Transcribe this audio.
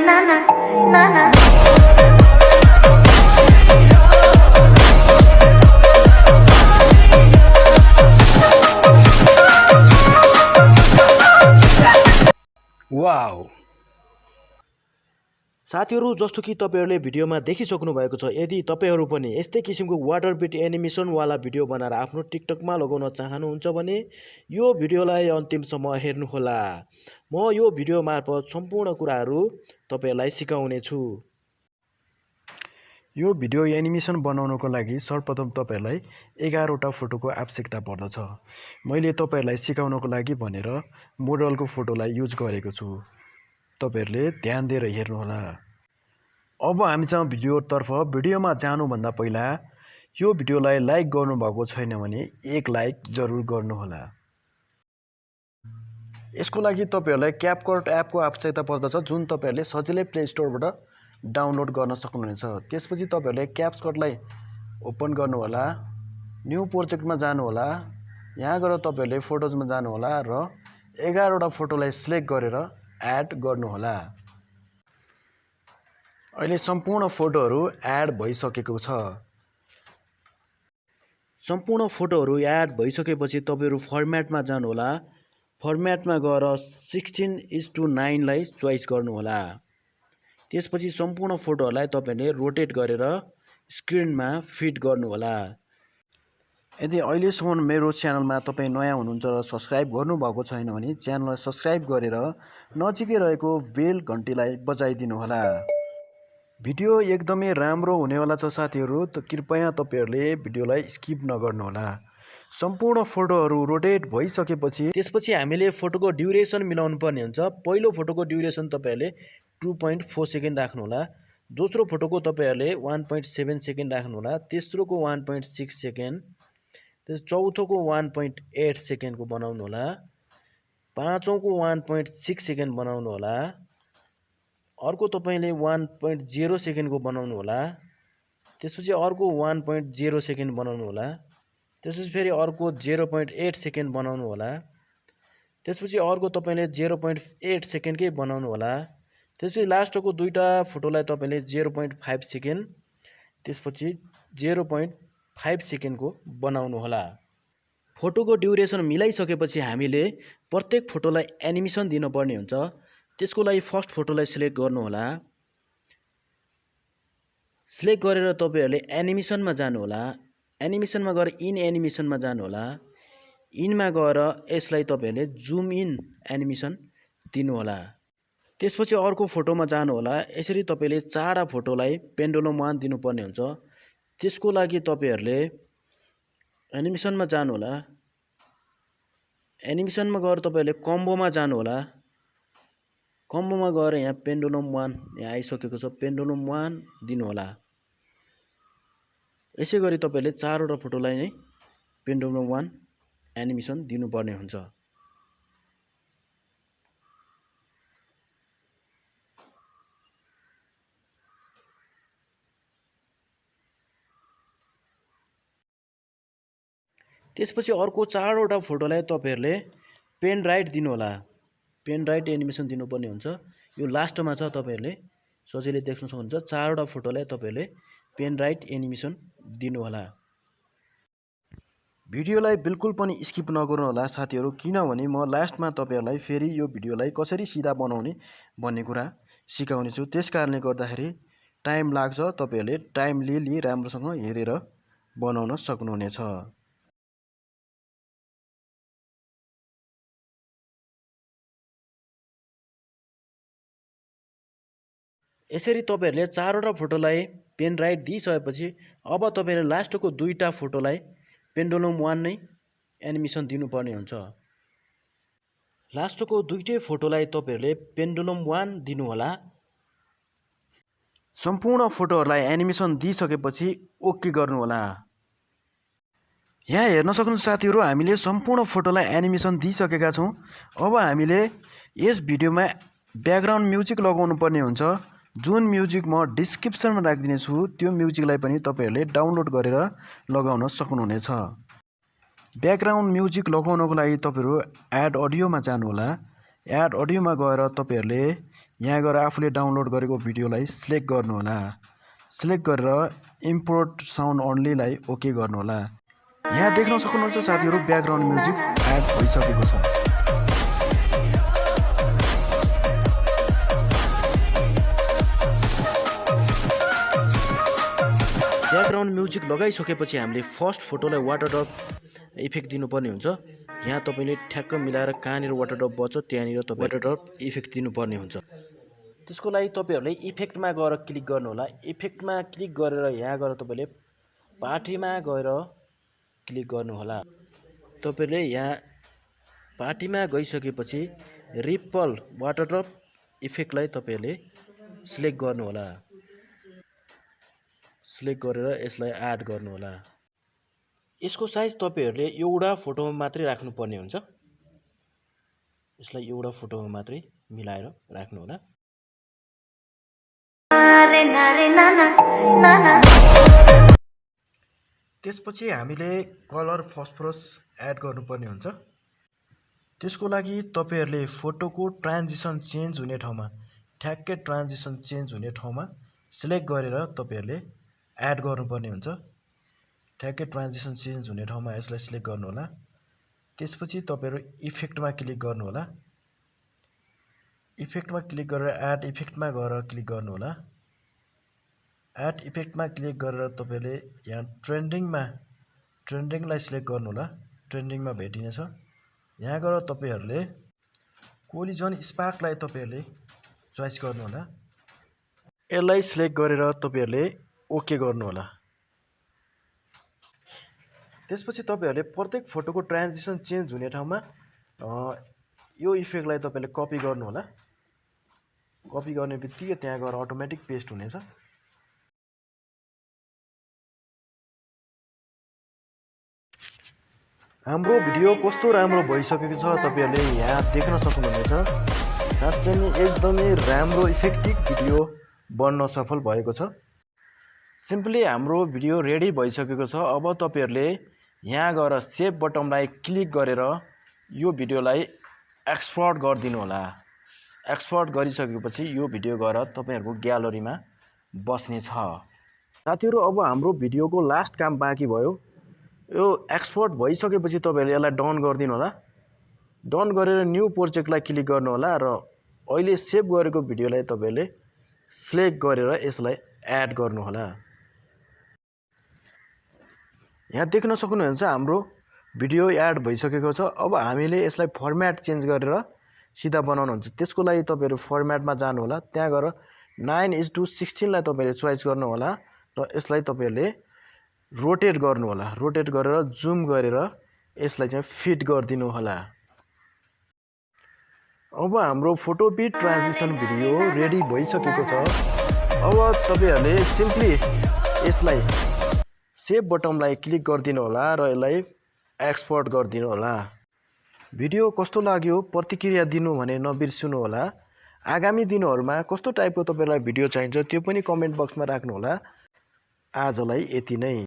Wow साथीहरु, जस्तो कि तपाईहरुले भिडियोमा देखिसक्नु भएको छ, यदि तपाईहरु पनि यस्तै किसिमको वाटर बिट एनिमेसन वाला भिडियो बनाएर आफ्नो टिकटकमा लगाउन चाहनुहुन्छ भने यो भिडियोलाई अन्तिमसम्म हेर्नुहोला। म यो भिडियो मार्फत सम्पूर्ण कुराहरू तपाईहरुलाई सिकाउने छु। यो भिडियो एनिमेसन बनाउनको लागि सर्वप्रथम तपाईहरुलाई 11 वटा फोटोको आवश्यकता पर्दछ। मैले तपाईहरुलाई सिकाउनको लागि भनेर मोडलको फोटोलाई युज गरेको छु। तपाईहरुले ध्यान दिएर हेर्नुहोला। अब हामी चाहिँ भिडियोतर्फ। भिडियोमा जानुभन्दा पहिला यो भिडियोलाई लाइक गर्नुभएको छैन भने एक लाइक जरुर गर्नुहोला। यसको लागि तपाईहरुलाई क्यापकट एपको आवश्यकता पर्दछ, जुन तपाईहरुले सजिलै प्ले स्टोरबाट डाउनलोड गर्न सक्नुहुनेछ। त्यसपछि तपाईहरुले क्यापकटलाई ओपन गर्नुहोला, न्यू प्रोजेक्टमा जानुहोला, यहाँ गएर तपाईहरुले फोटोजमा जानुहोला र 11 वटा फोटोलाई सिलेक्ट गरेर एड गर्नुहोला। अहिले सम्पूर्ण फोटोहरू एड भइसकेको छ। सम्पूर्ण फोटोहरू एड भइसकेपछि तपाईहरु फर्म्याटमा जानुहोला। फर्म्याटमा गएर 16:9 लाई चोइस गर्नुहोला। त्यसपछि सम्पूर्ण फोटोहरूलाई तपाईले रोटेट गरेर स्क्रिनमा फिट गर्नुहोला। यदि अहिलेसम्म मेरो च्यानलमा तपाई नयाँ हुनुहुन्छ र सब्स्क्राइब गर्नुभएको छैन भने च्यानललाई सब्स्क्राइब गरेर नजिकै रहेको बेल घण्टीलाई बजाइदिनु होला। भिडियो एकदमै राम्रो हुनेवाला छ साथीहरु, त कृपया तपाईहरुले भिडियोलाई स्किप नगर्नुहोला। सम्पूर्ण फोटोहरू रोटेट भइसकेपछि त्यसपछि हामीले फोटोको ड्युरेसन मिलाउनु पर्ने हुन्छ। पहिलो फोटोको ड्युरेसन तपाईहरुले 2.4 सेकेन्ड राख्नुहोला। दोस्रो फोटोको तपाईहरुले 1.7 सेकेन्ड राख्नुहोला। तेस्रोको 1.6 सेकेन्ड, चौथोको 1.8 सेकेन्डको बनाउनु होला। पाँचौंको 1.6 सेकेन्ड बनाउनु होला। अर्को तपाईले 1.0 सेकेन्डको बनाउनु होला। त्यसपछि अर्को 1.0 सेकेन्ड बनाउनु होला। त्यसपछि फेरि अर्को 0.8 सेकेन्ड बनाउनु होला। त्यसपछि अर्को तपाईले 0.8 सेकेन्डकै बनाउनु होला। त्यसपछि लास्टको दुईटा फोटोलाई तपाईले 0.5 सेकेन्ड, त्यसपछि 0.5 सेकेन्डको बनाउनु होला। फोटोको ड्युरेसन मिलाइसकेपछि हामीले प्रत्येक फोटोलाई एनिमेसन दिनुपर्ने हुन्छ। त्यसको लागि फर्स्ट फोटोलाई सिलेक्ट गर्नु होला। सिलेक्ट गरेर तपाईहरुले एनिमेसनमा जानु होला। एनिमेसनमा गएर इन एनिमेसनमा जानु होला। इनमा गएर यसलाई तपाईहरुले जुम इन एनिमेसन दिनु होला। त्यसपछि अर्को फोटोमा जानु होला। यसरी तपाईले 4 फोटोलाई पेन्डुलम 1 दिनुपर्ने हुन्छ। त्यसको लागि तपाईहरुले एनिमेसनमा जानु होला। एनिमेसनमा गएर तपाईहरुले कम्बोमा जानु होला। कम्बोमा गएर यहाँ पेन्डुलम 1 यहाँ आइसकेको छ, पेन्डुलम 1 दिनु होला। यसै गरी तपाईले 4 वटा फोटोलाई नै पेन्डुलम 1 एनिमेसन दिनुपर्ने हुन्छ। त्यसपछि अर्को 4 वटा फोटोलाई तपाईहरुले पेन राइट दिनु होला। पेन राइट एनिमेसन दिनुपर्ने हुन्छ। यो लास्टमा छ, तपाईहरुले सजिलै देख्न सक्नुहुन्छ। 4 वटा फोटोलाई तपाईहरुले पेन राइट एनिमेसन दिनु होला। भिडियोलाई बिल्कुल पनि स्किप नगर्नु होला साथीहरु, किनभने म लास्टमा तपाईहरुलाई फेरि यो भिडियोलाई कसरी सिधा बनाउने भन्ने कुरा सिकाउने छु। त्यसकारणले गर्दाखेरि टाइम लाग्छ। तपाईहरुले टाइम लिई राम्रोसँग हेरेर बनाउन सक्नुहुनेछ। यसरी तपाईहरुले 4 वटा फोटोलाई पेन राइट दिइसकेपछि अब तपाईहरुले लास्टको दुईटा फोटोलाई पेन्डुलम 1 नै एनिमेसन दिनुपर्ने हुन्छ। लास्टको दुईटै फोटोलाई तपाईहरुले पेन्डुलम 1 दिनु होला। सम्पूर्ण फोटोहरुलाई एनिमेसन दिइसकेपछि ओके गर्नु होला। यहाँ हेर्न सक्नुहुन्छ साथीहरु, हामीले सम्पूर्ण फोटोलाई एनिमेसन दिइसकेका छौं। अब हामीले यस भिडियोमा ब्याकग्राउन्ड म्युजिक लगाउनु पर्ने हुन्छ, जुन म्युजिक म डिस्क्रिप्सनमा राखिदिने छु। त्यो म्युजिकलाई पनि तपाईहरुले डाउनलोड गरेर लगाउन सक्नुहुनेछ। ब्याकग्राउन्ड म्युजिक लगाउनको लागि तपाईहरु एड अडियोमा जानु होला। एड अडियोमा गएर तपाईहरुले यहाँ गएर आफूले डाउनलोड गरेको भिडियोलाई सिलेक्ट गर्नुहोला। सिलेक्ट गरेर इम्पोर्ट साउन्ड ओन्लीलाई ओके गर्नुहोला। यहाँ देख्न सक्नुहुन्छ साथीहरु ब्याकग्राउन्ड म्युजिक एड भइसकेको छ। ब्याकग्राउन्ड म्युजिक लगाइसकेपछि हामीले फर्स्ट फोटोलाई वाटर ड्रप इफेक्ट दिनुपर्ने हुन्छ। यहाँ तपाईले ठ्याक्क मिलाएर कहाँनिर वाटर ड्रप बच्छ त्यहाँनिर तपाई वाटर ड्रप इफेक्ट दिनुपर्ने हुन्छ। त्यसको लागि तपाईहरुले इफेक्टमा गएर क्लिक गर्नुहोला। इफेक्टमा क्लिक गरेर यहाँ गएर तपाईले पार्टीमा गएर क्लिक गर्नुहोला। तपाईले यहाँ पार्टीमा गइसकेपछि रिपल वाटर ड्रप इफेक्टलाई तपाईले सिलेक्ट गर्नुहोला। सिलेक्ट गरेर यसलाई एड गर्नुहोला। यसको साइज तपाईहरुले एउटा फोटोमा मात्रै राख्नु पर्ने हुन्छ। यसलाई एउटा फोटोमा मात्रै मिलाएर राख्नु होला। त्यसपछि हामीले कलर फस्फोरस एड गर्नुपर्ने हुन्छ। त्यसको लागि तपाईहरुले फोटोको ट्रान्जिसन चेन्ज हुने ठाउँमा ठ्याक्कै ट्रान्जिसन चेन्ज हुने ठाउँमा सिलेक्ट गरेर तपाईहरुले एड गर्नुपर्ने हुन्छ। ठ्याक्कै ट्रान्जिसन चेन्ज हुने ठाउँमा यसलाई सिलेक्ट गर्नुहोला। त्यसपछि तपाईहरु इफेक्टमा क्लिक गर्नुहोला। इफेक्टमा क्लिक गरेर एड इफेक्टमा गएर क्लिक गर्नुहोला। एड इफेक्टमा क्लिक गरेर तपाईले यहाँ ट्रेन्डिङलाई सिलेक्ट गर्नुहोला। ट्रेन्डिङमा भेटिनेछ। यहाँ गएर तपाईहरुले कोलिजन स्पार्कलाई तपाईहरुले चोइस गर्नुहोला। यसलाई सिलेक्ट गरेर तपाईहरुले ओके गर्नुहोला। त्यसपछि तपाईहरुले प्रत्येक फोटोको ट्रान्जिसन चेन्ज हुने ठाउँमा यो इफेक्टलाई तपाईले कपी गर्नुहोला। कपी गर्ने बित्तिकै त्यहाँ गएर अटोमेटिक पेस्ट हुनेछ। हाम्रो भिडियो कस्तो राम्रो भइसकेको छ तपाईहरुले यहाँ देख्न सक्नुहुनेछ। साँच्चै नै एकदमै राम्रो इफेक्टिभ भिडियो बन्न सफल भएको छ। सिम्पली हाम्रो भिडियो रेडी भइसकेको छ। अब तपाईहरुले यहाँ गएर सेभ बटनलाई क्लिक गरेर यो भिडियोलाई एक्सपोर्ट गरिदिनु होला। एक्सपोर्ट गरिसकेपछि यो भिडियो गएर तपाईहरुको ग्यालरीमा बस्ने छ। साथीहरु अब हाम्रो भिडियोको लास्ट काम बाँकी भयो। यो एक्सपोर्ट भइसकेपछि तपाईहरुले यसलाई डन गरिदिनु होला। डन गरेर न्यू प्रोजेक्टलाई क्लिक गर्नु होला र अहिले सेभ गरेको भिडियोलाई तपाईहरुले सिलेक्ट गरेर यसलाई एड गर्नु होला। यहाँ देख्न सक्नुहुन्छ हाम्रो भिडियो एड भइसकेको छ। अब हामीले यसलाई फर्म्याट चेन्ज गरेर सिधा बनाउनु हुन्छ। त्यसको लागि तपाईहरु फर्म्याटमा जानु होला। त्यहाँ गएर 9:16 लाई तपाईले चोइस गर्नु होला र यसलाई तपाईहरुले रोटेट गर्नु होला। रोटेट गरेर जुम गरेर यसलाई चाहिँ फिट गरिदिनु होला। अब हाम्रो photo beet transition video ready भइसकेको छ। अब तपाईहरुले सिम्पली यसलाई सेभ बटनलाई क्लिक गरिदिनु होला र यसलाई एक्सपोर्ट गरिदिनु होला। भिडियो कस्तो लाग्यो प्रतिक्रिया दिनु भने नबिर्सनु होला। आगामी दिनहरुमा कस्तो टाइपको तपाईलाई भिडियो चाहिन्छ त्यो पनि कमेन्ट बक्समा राख्नु होला। आजलाई यति नै।